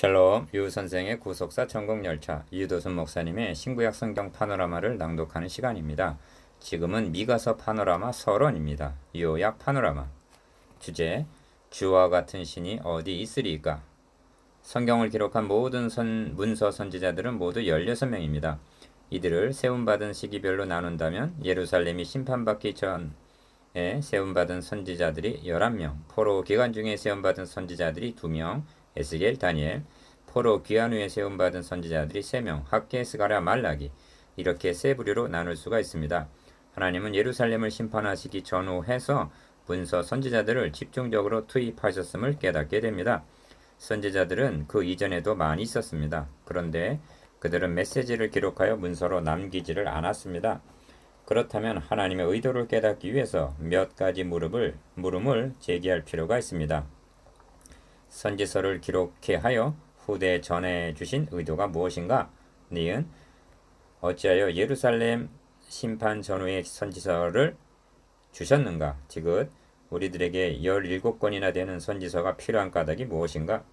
샬롬, 유 선생의 구속사 천국열차, 유도순 목사님의 신구약 성경 파노라마를 낭독하는 시간입니다. 지금은 미가서 파노라마 서론입니다. 요약 파노라마. 주제, 주와 같은 신이 어디 있으리까? 성경을 기록한 모든 문서 선지자들은 모두 16명입니다. 이들을 세움받은 시기별로 나눈다면 예루살렘이 심판받기 전에 세움받은 선지자들이 11명, 포로 기간 중에 세움받은 선지자들이 2명, 에스겔, 다니엘, 포로 귀환 후에 세움받은 선지자들이 3명, 학개, 스가랴, 말라기, 이렇게 세 부류로 나눌 수가 있습니다. 하나님은 예루살렘을 심판하시기 전후해서 문서 선지자들을 집중적으로 투입하셨음을 깨닫게 됩니다. 선지자들은 그 이전에도 많이 있었습니다. 그런데 그들은 메시지를 기록하여 문서로 남기지를 않았습니다. 그렇다면 하나님의 의도를 깨닫기 위해서 몇 가지 물음을 제기할 필요가 있습니다. 선지서를 기록해 하여 후대에 전해 주신 의도가 무엇인가? 니은 어찌하여 예루살렘 심판 전후의 선지서를 주셨는가? 지긋 우리들에게 17권이나 되는 선지서가 필요한 까닭이 무엇인가?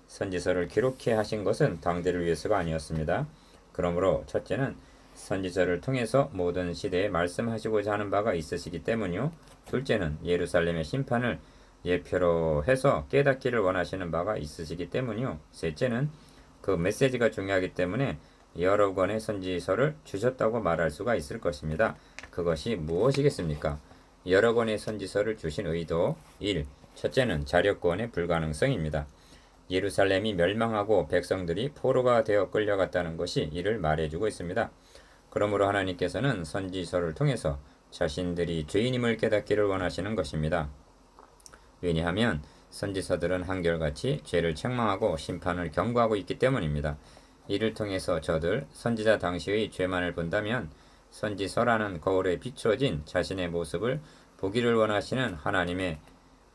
선지서를 기록해 하신 것은 당대를 위해서가 아니었습니다. 그러므로 첫째는 선지서를 통해서 모든 시대에 말씀하시고자 하는 바가 있으시기 때문이요. 둘째는 예루살렘의 심판을 예표로 해서 깨닫기를 원하시는 바가 있으시기 때문이요. 셋째는 그 메시지가 중요하기 때문에 여러 권의 선지서를 주셨다고 말할 수가 있을 것입니다. 그것이 무엇이겠습니까? 여러 권의 선지서를 주신 의도 1. 첫째는 자력권의 불가능성입니다. 예루살렘이 멸망하고 백성들이 포로가 되어 끌려갔다는 것이 이를 말해주고 있습니다. 그러므로 하나님께서는 선지서를 통해서 자신들이 죄인임을 깨닫기를 원하시는 것입니다. 왜냐하면 선지서들은 한결같이 죄를 책망하고 심판을 경고하고 있기 때문입니다. 이를 통해서 저들 선지자 당시의 죄만을 본다면 선지서라는 거울에 비추어진 자신의 모습을 보기를 원하시는 하나님의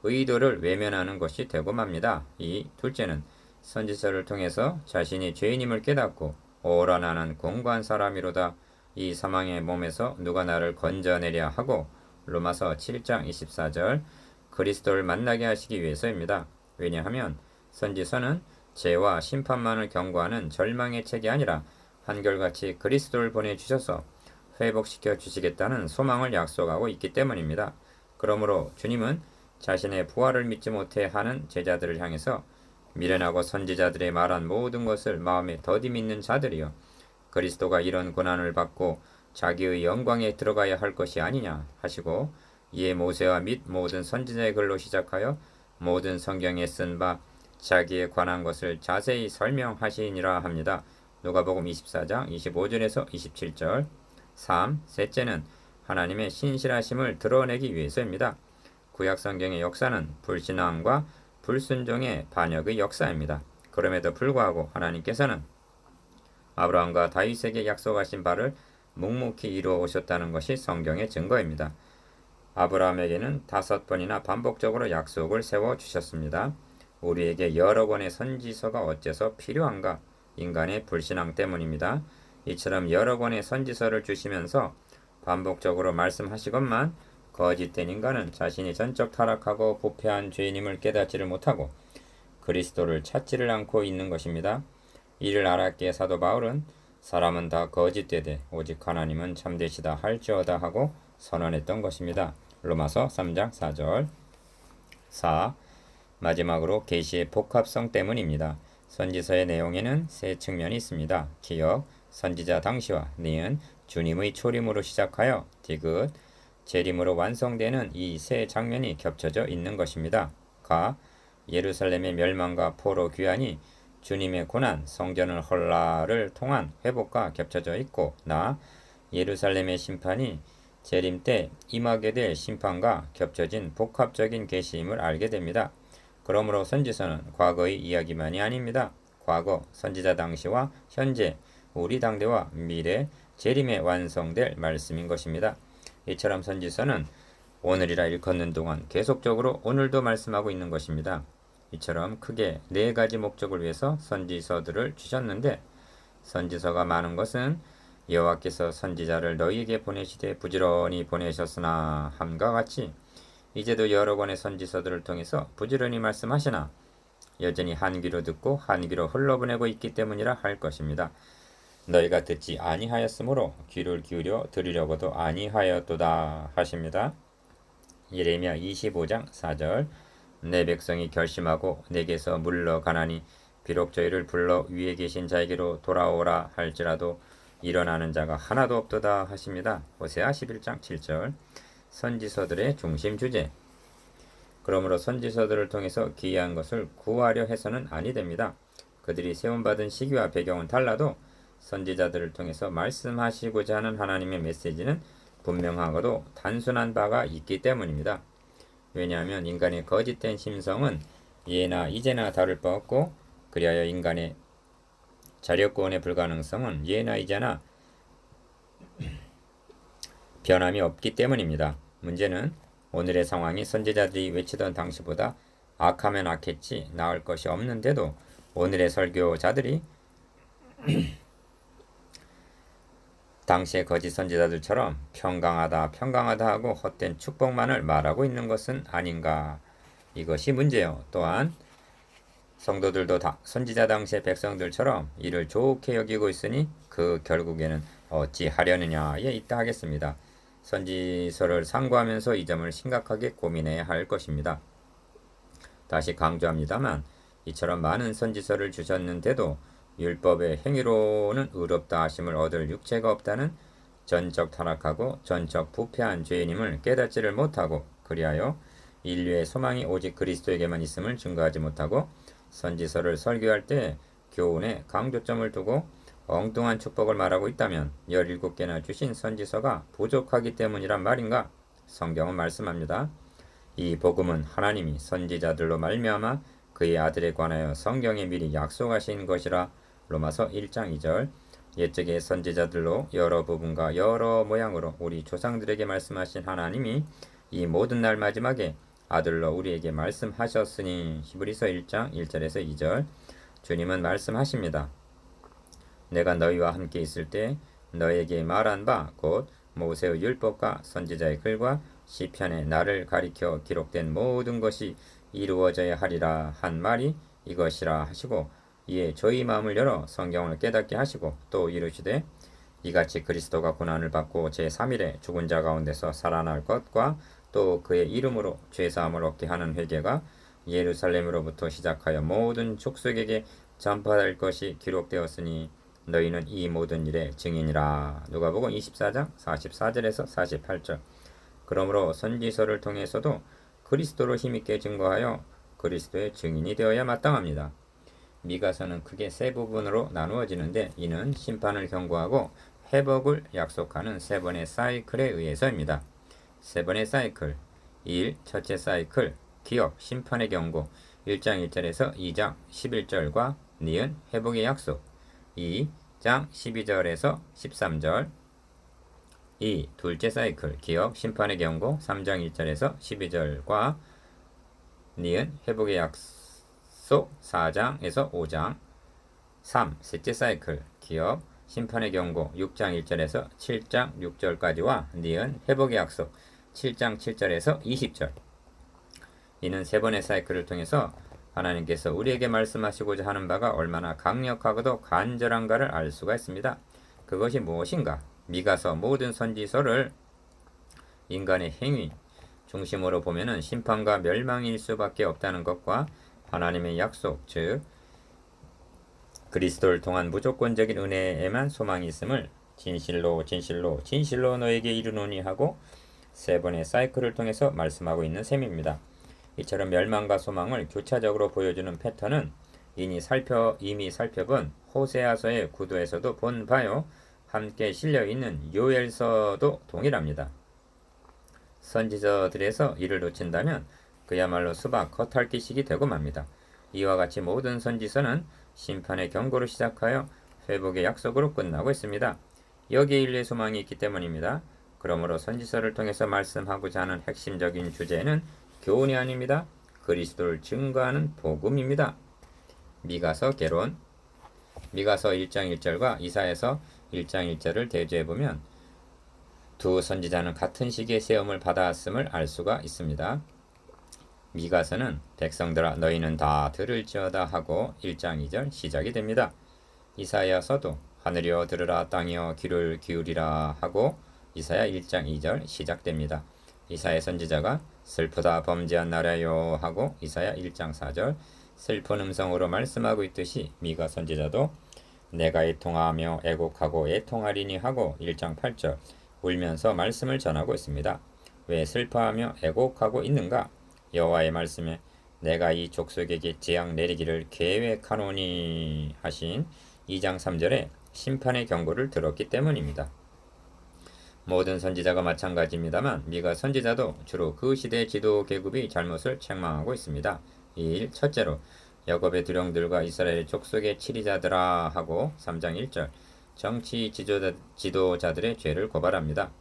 의도를 외면하는 것이 되고 맙니다. 이 둘째는 선지서를 통해서 자신이 죄인임을 깨닫고 오라 나는 공고한 사람이로다 이 사망의 몸에서 누가 나를 건져내랴 하고 로마서 7장 24절 그리스도를 만나게 하시기 위해서입니다. 왜냐하면 선지서는 죄와 심판만을 경고하는 절망의 책이 아니라 한결같이 그리스도를 보내주셔서 회복시켜 주시겠다는 소망을 약속하고 있기 때문입니다. 그러므로 주님은 자신의 부활을 믿지 못해 하는 제자들을 향해서 미련하고 선지자들의 말한 모든 것을 마음에 더디 믿는 자들이여 그리스도가 이런 고난을 받고 자기의 영광에 들어가야 할 것이 아니냐 하시고 이에 모세와 및 모든 선지자의 글로 시작하여 모든 성경에 쓴 바 자기에 관한 것을 자세히 설명하시니라 합니다. 누가복음 24장 25절에서 27절 3. 셋째는 하나님의 신실하심을 드러내기 위해서입니다. 구약 성경의 역사는 불신앙과 불순종의 반역의 역사입니다. 그럼에도 불구하고 하나님께서는 아브라함과 다윗에게 약속하신 바를 묵묵히 이루어 오셨다는 것이 성경의 증거입니다. 아브라함에게는 5번이나 반복적으로 약속을 세워주셨습니다. 우리에게 여러 권의 선지서가 어째서 필요한가? 인간의 불신앙 때문입니다. 이처럼 여러 권의 선지서를 주시면서 반복적으로 말씀하시건만 거짓된 인간은 자신이 전적 타락하고 부패한 죄인임을 깨닫지를 못하고 그리스도를 찾지를 않고 있는 것입니다. 이를 알았기에 사도 바울은 사람은 다 거짓되되 오직 하나님은 참되시다 할지어다 하고 선언했던 것입니다. 로마서 3장 4절 4. 마지막으로 계시의 복합성 때문입니다. 선지서의 내용에는 세 측면이 있습니다. 기역, 선지자 당시와 니은, 주님의 초림으로 시작하여 디귿, 재림으로 완성되는 이 세 장면이 겹쳐져 있는 것입니다. 가, 예루살렘의 멸망과 포로 귀환이 주님의 고난, 성전을 헐라를 통한 회복과 겹쳐져 있고 나, 예루살렘의 심판이 재림 때 임하게 될 심판과 겹쳐진 복합적인 계시임을 알게 됩니다. 그러므로 선지서는 과거의 이야기만이 아닙니다. 과거, 선지자 당시와 현재, 우리 당대와 미래, 재림에 완성될 말씀인 것입니다. 이처럼 선지서는 오늘이라 일컫는 동안 계속적으로 오늘도 말씀하고 있는 것입니다. 이처럼 크게 4가지 목적을 위해서 선지서들을 주셨는데 선지서가 많은 것은 여호와께서 선지자를 너희에게 보내시되 부지런히 보내셨으나 함과 같이 이제도 여러 권의 선지서들을 통해서 부지런히 말씀하시나 여전히 한 귀로 듣고 한 귀로 흘러보내고 있기 때문이라 할 것입니다. 너희가 듣지 아니하였으므로 귀를 기울여 들으려고도 아니하였도다 하십니다. 예레미야 25장 4절. 내 백성이 결심하고 내게서 물러가나니 비록 저희를 불러 위에 계신 자에게로 돌아오라 할지라도 일어나는 자가 하나도 없도다 하십니다. 호세아 11장 7절. 선지서들의 중심 주제. 그러므로 선지서들을 통해서 기이한 것을 구하려 해서는 아니 됩니다. 그들이 세움받은 시기와 배경은 달라도 선지자들을 통해서 말씀하시고자 하는 하나님의 메시지는 분명하고도 단순한 바가 있기 때문입니다. 왜냐하면 인간의 거짓된 심성은 예나 이제나 다를 바 없고, 그리하여 인간의 자력구원의 불가능성은 예나 이제나 변함이 없기 때문입니다. 문제는 오늘의 상황이 선지자들이 외치던 당시보다 악하면 악했지 나을 것이 없는데도 오늘의 설교자들이 당시의 거짓 선지자들처럼 평강하다 하고 헛된 축복만을 말하고 있는 것은 아닌가. 이것이 문제요. 또한 성도들도 다 선지자 당시의 백성들처럼 이를 좋게 여기고 있으니 그 결국에는 어찌 하려느냐에 있다 하겠습니다. 선지서를 상고하면서 이 점을 심각하게 고민해야 할 것입니다. 다시 강조합니다만 이처럼 많은 선지서를 주셨는데도 율법의 행위로는 의롭다 하심을 얻을 육체가 없다는 전적 타락하고 전적 부패한 죄인임을 깨닫지를 못하고, 그리하여 인류의 소망이 오직 그리스도에게만 있음을 증거하지 못하고 선지서를 설교할 때 교훈에 강조점을 두고 엉뚱한 축복을 말하고 있다면 17개나 주신 선지서가 부족하기 때문이란 말인가? 성경은 말씀합니다. 이 복음은 하나님이 선지자들로 말미암아 그의 아들에 관하여 성경에 미리 약속하신 것이라. 로마서 1장 2절. 옛적의 선지자들로 여러 부분과 여러 모양으로 우리 조상들에게 말씀하신 하나님이 이 모든 날 마지막에 아들로 우리에게 말씀하셨으니. 히브리서 1장 1절에서 2절. 주님은 말씀하십니다. 내가 너희와 함께 있을 때 너에게 말한 바 곧 모세의 율법과 선지자의 글과 시편에 나를 가리켜 기록된 모든 것이 이루어져야 하리라 한 말이 이것이라 하시고, 이에 저희 마음을 열어 성경을 깨닫게 하시고 또 이르시되, 이같이 그리스도가 고난을 받고 제3일에 죽은 자 가운데서 살아날 것과 또 그의 이름으로 죄사함을 얻게 하는 회개가 예루살렘으로부터 시작하여 모든 족속에게 전파될 것이 기록되었으니 너희는 이 모든 일의 증인이라. 누가복음 24장 44절에서 48절. 그러므로 선지서를 통해서도 그리스도로 힘있게 증거하여 그리스도의 증인이 되어야 마땅합니다. 미가서는 크게 세 부분으로 나누어지는데 이는 심판을 경고하고 회복을 약속하는 세 번의 사이클에 의해서입니다. 세 번의 사이클. 1. 첫째 사이클. 기업, 심판의 경고. 1장 1절에서 2장 11절과 니은 회복의 약속. 2장 12절에서 13절. 2. 둘째 사이클. 기업, 심판의 경고. 3장 1절에서 12절과 니은 회복의 약속. 4장에서 5장. 3. 셋째 사이클. 기업, 심판의 경고. 6장 1절에서 7장 6절까지와 니은 회복의 약속. 7장 7절에서 20절. 이는 세 번의 사이클을 통해서 하나님께서 우리에게 말씀하시고자 하는 바가 얼마나 강력하고도 간절한가를 알 수가 있습니다. 그것이 무엇인가? 미가서 모든 선지서를 인간의 행위 중심으로 보면은 심판과 멸망일 수밖에 없다는 것과 하나님의 약속, 즉 그리스도를 통한 무조건적인 은혜에만 소망이 있음을 진실로 너에게 이르노니 하고 세 번의 사이클을 통해서 말씀하고 있는 셈입니다. 이처럼 멸망과 소망을 교차적으로 보여주는 패턴은 이미 살펴본 호세아서의 구도에서도 본 바요, 함께 실려있는 요엘서도 동일합니다. 선지서들에서 이를 놓친다면 그야말로 수박 겉핥기식이 되고 맙니다. 이와 같이 모든 선지서는 심판의 경고로 시작하여 회복의 약속으로 끝나고 있습니다. 여기에 인류의 소망이 있기 때문입니다. 그러므로 선지서를 통해서 말씀하고자 하는 핵심적인 주제는 교훈이 아닙니다. 그리스도를 증거하는 복음입니다. 미가서 개론. 미가서 1장 1절과 이사야서 1장 1절을 대조해보면 두 선지자는 같은 시기에 세움을 받았음을 알 수가 있습니다. 미가서는 백성들아 너희는 다 들을지어다 하고 1장 2절 시작이 됩니다. 이사야서도 하늘이여 들으라 땅이여 귀를 기울이라 하고 이사야 1장 2절 시작됩니다. 이사야 선지자가 슬프다 범죄한 나라요 하고 이사야 1장 4절 슬픈 음성으로 말씀하고 있듯이 미가 선지자도 내가 애통하며 애곡하고 애통하리니 하고 1장 8절 울면서 말씀을 전하고 있습니다. 왜 슬퍼하며 애곡하고 있는가? 여호와의 말씀에 내가 이 족속에게 재앙 내리기를 계획하노니 하신 2장 3절에 심판의 경고를 들었기 때문입니다. 모든 선지자가 마찬가지입니다만 미가 선지자도 주로 그 시대 지도 계급이 잘못을 책망하고 있습니다. 1. 첫째로 야곱의 두령들과 이스라엘 족속의 치리자들아 하고 3장 1절 정치 지도자들의 죄를 고발합니다.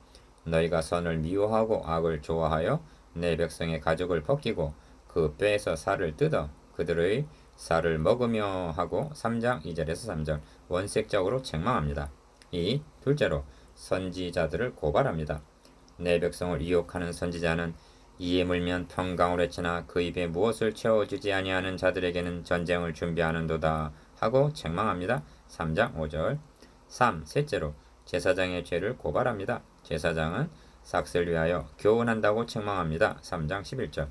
너희가 선을 미워하고 악을 좋아하여 내 백성의 가죽을 벗기고 그 뼈에서 살을 뜯어 그들의 살을 먹으며 하고 3장 2절에서 3절 원색적으로 책망합니다. 2. 둘째로 선지자들을 고발합니다. 내 백성을 유혹하는 선지자는 이에 물면 평강을 외치나 그 입에 무엇을 채워주지 아니하는 자들에게는 전쟁을 준비하는도다 하고 책망합니다. 3장 5절 3. 셋째로 제사장의 죄를 고발합니다. 제사장은 삭슬 위하여 교훈한다고 책망합니다. 3장 11절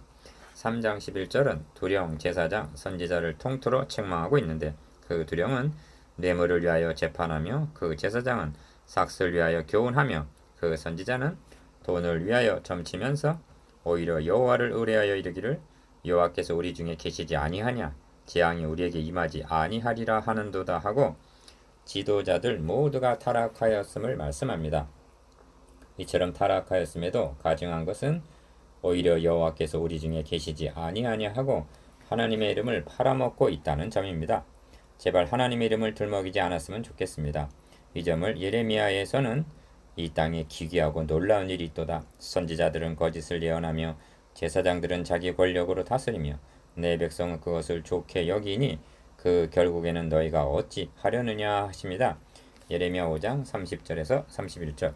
3장 11절은 두령, 제사장, 선지자를 통틀어 책망하고 있는데 그 두령은 뇌물을 위하여 재판하며 그 제사장은 삭슬 위하여 교훈하며 그 선지자는 돈을 위하여 점치면서 오히려 여호와를 의뢰하여 이르기를 여호와께서 우리 중에 계시지 아니하냐 재앙이 우리에게 임하지 아니하리라 하는도다 하고 지도자들 모두가 타락하였음을 말씀합니다. 이처럼 타락하였음에도 가증한 것은 오히려 여호와께서 우리 중에 계시지 아니하냐 하고 하나님의 이름을 팔아먹고 있다는 점입니다. 제발 하나님의 이름을 들먹이지 않았으면 좋겠습니다. 이 점을 예레미야에서는 이 땅에 기괴하고 놀라운 일이 있도다. 선지자들은 거짓을 예언하며 제사장들은 자기 권력으로 다스리며 내 백성은 그것을 좋게 여기니 그 결국에는 너희가 어찌 하려느냐 하십니다. 예레미야 5장 30절에서 31절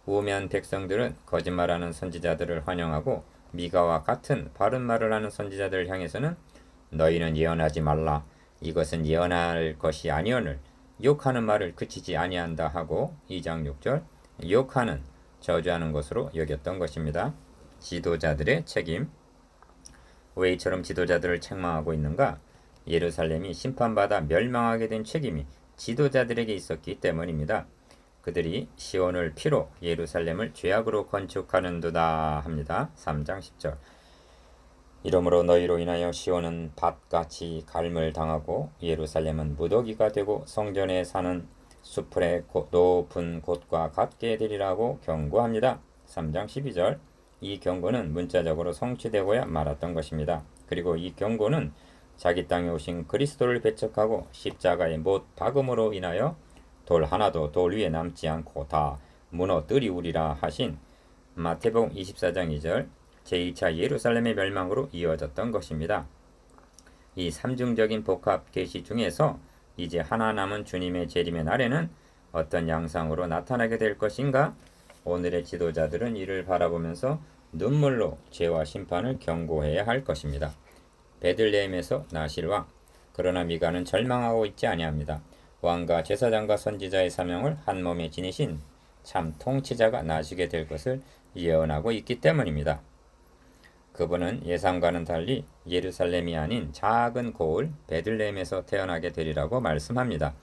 우면 백성들은 거짓말하는 선지자들을 환영하고 미가와 같은 바른 말을 하는 선지자들을 향해서는 너희는 예언하지 말라. 이것은 예언할 것이 아니오늘 욕하는 말을 그치지 아니한다 하고 2장 6절 욕하는 저주하는 것으로 여겼던 것입니다. 지도자들의 책임 왜 이처럼 지도자들을 책망하고 있는가? 예루살렘이 심판받아 멸망하게 된 책임이 지도자들에게 있었기 때문입니다. 그들이 시온을 피로 예루살렘을 죄악으로 건축하는도다 합니다. 3장 10절 이러므로 너희로 인하여 시온은 밭같이 갈물 당하고 예루살렘은 무더기가 되고 성전에 사는 수풀의 높은 곳과 같게 되리라고 경고합니다. 3장 12절 이 경고는 문자적으로 성취되고야 말았던 것입니다. 그리고 이 경고는 자기 땅에 오신 그리스도를 배척하고 십자가의 못 박음으로 인하여 돌 하나도 돌 위에 남지 않고 다 무너뜨리우리라 하신 마태복음 24장 2절 제2차 예루살렘의 멸망으로 이어졌던 것입니다. 이 삼중적인 복합 계시 중에서 이제 하나 남은 주님의 재림의 날에는 어떤 양상으로 나타나게 될 것인가? 오늘의 지도자들은 이를 바라보면서 눈물로 죄와 심판을 경고해야 할 것입니다. 베들레헴에서 나실 왕 그러나 미가는 절망하고 있지 아니합니다. 왕과 제사장과 선지자의 사명을 한 몸에 지니신 참 통치자가 나시게 될 것을 예언하고 있기 때문입니다. 그분은 예상과는 달리 예루살렘이 아닌 작은 고을 베들레헴에서 태어나게 되리라고 말씀합니다.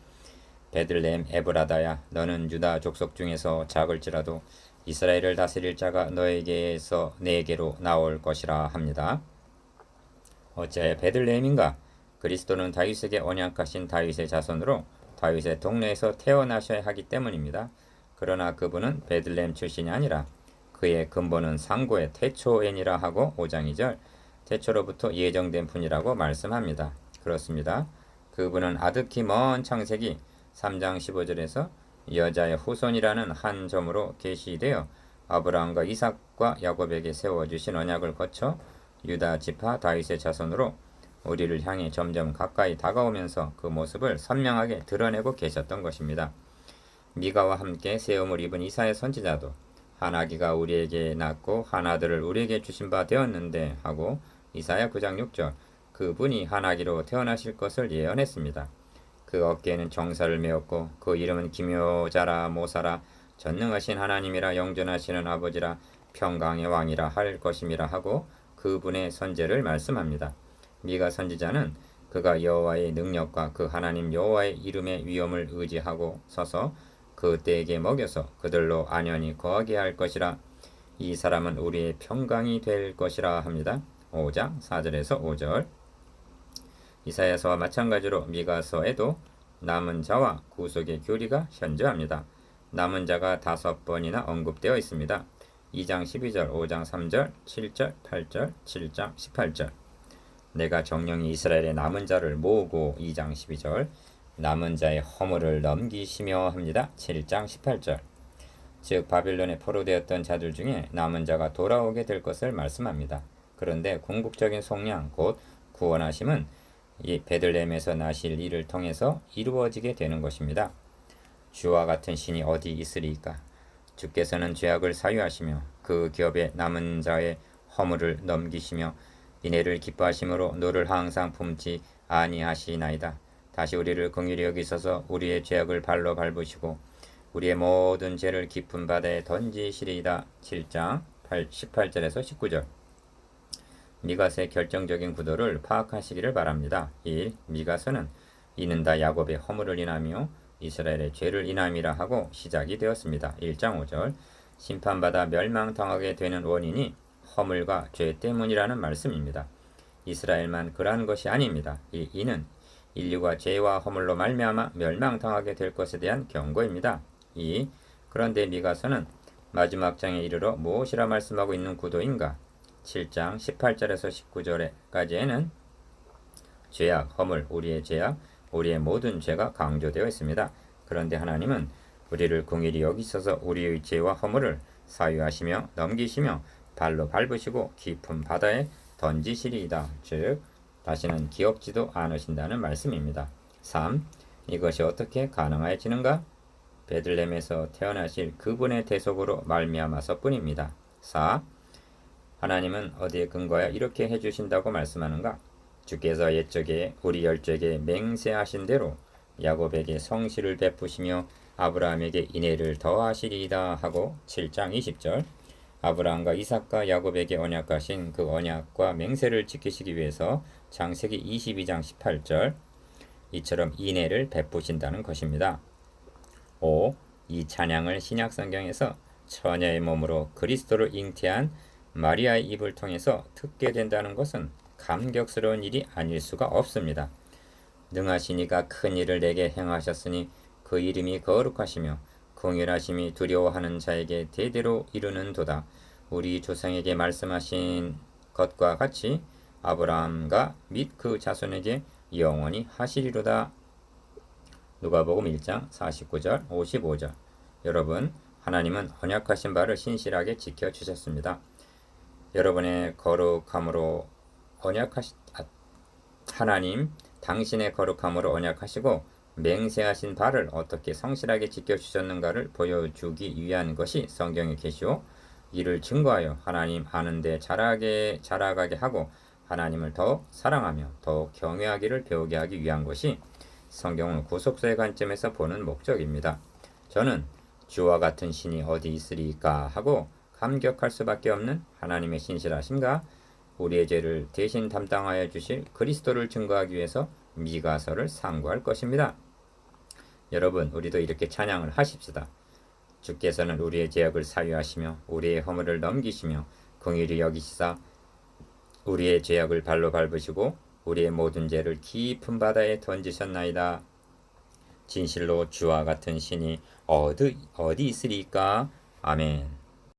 베들레헴 에브라다야 너는 유다 족속 중에서 작을지라도 이스라엘을 다스릴 자가 너에게서 내게로 나올 것이라 합니다. 어찌하여 베들레헴인가? 그리스도는 다윗에게 언약하신 다윗의 자손으로 다윗의 동네에서 태어나셔야 하기 때문입니다. 그러나 그분은 베들레헴 출신이 아니라 그의 근본은 상고의 태초엔이라 하고 5장 2절 태초로부터 예정된 분이라고 말씀합니다. 그렇습니다. 그분은 아득히 먼 창세기 3장 15절에서 여자의 후손이라는 한 점으로 계시되어 아브라함과 이삭과 야곱에게 세워주신 언약을 거쳐 유다 지파 다윗의 자손으로 우리를 향해 점점 가까이 다가오면서 그 모습을 선명하게 드러내고 계셨던 것입니다. 미가와 함께 세움을 입은 이사야 선지자도 한 아기가 우리에게 낳고 한 아들을 우리에게 주신 바 되었는데 하고 이사야 9장 6절. 그분이 하나기로 태어나실 것을 예언했습니다. 그 어깨에는 정사를 메었고 그 이름은 기묘자라 모사라 전능하신 하나님이라 영존하시는 아버지라 평강의 왕이라 할 것임이라 하고 그분의 선제를 말씀합니다. 미가 선지자는 그가 여호와의 능력과 그 하나님 여호와의 이름의 위엄을 의지하고 서서 그 떼에게 먹여서 그들로 안연히 거하게 할 것이라. 이 사람은 우리의 평강이 될 것이라 합니다. 5장 4절에서 5절. 이사야서와 마찬가지로 미가서에도 남은 자와 구속의 교리가 현저합니다. 남은 자가 5번이나 언급되어 있습니다. 2장 12절, 5장 3절, 7절, 8절, 7장 18절. 내가 정령이 이스라엘의 남은 자를 모으고 2장 12절. 남은 자의 허물을 넘기시며 합니다. 7장 18절. 즉 바빌론에 포로되었던 자들 중에 남은 자가 돌아오게 될 것을 말씀합니다. 그런데 궁극적인 속량 곧 구원하심은 이 베들레헴에서 나실 일을 통해서 이루어지게 되는 것입니다. 주와 같은 신이 어디 있으리까? 주께서는 죄악을 사유하시며 그 기업에 남은 자의 허물을 넘기시며 이내를 기뻐하심으로 노를 항상 품지 아니하시나이다. 다시 우리를 긍휼히 여기소서. 우리의 죄악을 발로 밟으시고 우리의 모든 죄를 깊은 바다에 던지시리이다. 7장 18절에서 19절. 미가서의 결정적인 구도를 파악하시기를 바랍니다. 1. 미가서는 이는 다 야곱의 허물을 인하며 이스라엘의 죄를 인함이라 하고 시작이 되었습니다. 1장 5절. 심판받아 멸망당하게 되는 원인이 허물과 죄 때문이라는 말씀입니다. 이스라엘만 그러한 것이 아닙니다. 이는 인류가 죄와 허물로 말미암아 멸망당하게 될 것에 대한 경고입니다. 2. 그런데 미가서는 마지막 장에 이르러 무엇이라 말씀하고 있는 구도인가? 7장 18절에서 19절까지에는 죄악, 허물, 우리의 죄악, 우리의 모든 죄가 강조되어 있습니다. 그런데 하나님은 우리를 긍휼히 여기셔서 우리의 죄와 허물을 사유하시며 넘기시며 발로 밟으시고 깊은 바다에 던지시리이다. 즉 다시는 기억지도 않으신다는 말씀입니다. 3. 이것이 어떻게 가능해지는가? 베들레헴에서 태어나실 그분의 대속으로 말미암아서 뿐입니다. 4. 하나님은 어디에 근거하여 이렇게 해주신다고 말씀하는가? 주께서 옛적에 우리 열적에 맹세하신 대로 야곱에게 성실을 베푸시며 아브라함에게 인애를 더하시리이다 하고 7장 20절. 아브라함과 이삭과 야곱에게 언약하신 그 언약과 맹세를 지키시기 위해서 창세기 22장 18절. 이처럼 인애를 베푸신다는 것입니다. 5. 이 찬양을 신약성경에서 처녀의 몸으로 그리스도를 잉태한 마리아의 입을 통해서 듣게 된다는 것은 감격스러운 일이 아닐 수가 없습니다. 능하신 이가 큰 일을 내게 행하셨으니 그 이름이 거룩하시며 긍휼하심이 두려워하는 자에게 대대로 이르는도다. 우리 조상에게 말씀하신 것과 같이 아브라함과 및 그 자손에게 영원히 하시리로다. 누가복음 1장 49절 55절. 여러분, 하나님은 언약하신 바를 신실하게 지켜주셨습니다. 여러분의 거룩함으로 하나님 당신의 거룩함으로 언약하시고 맹세하신 바를 어떻게 성실하게 지켜주셨는가를 보여주기 위한 것이 성경의 계시오. 이를 증거하여 하나님 아는데 자라가게 하고 하나님을 더욱 사랑하며 더욱 경외하기를 배우게 하기 위한 것이 성경은 구속사의 관점에서 보는 목적입니다. 저는 주와 같은 신이 어디 있으리까 하고 감격할 수밖에 없는 하나님의 신실하심과 우리의 죄를 대신 담당하여 주실 그리스도를 증거하기 위해서 미가서를 상고할 것입니다. 여러분, 우리도 이렇게 찬양을 하십시다. 주께서는 우리의 죄악을 사유하시며 우리의 허물을 넘기시며 긍휼히 여기시사 우리의 죄악을 발로 밟으시고 우리의 모든 죄를 깊은 바다에 던지셨나이다. 진실로 주와 같은 신이 어디 있으리까? 아멘.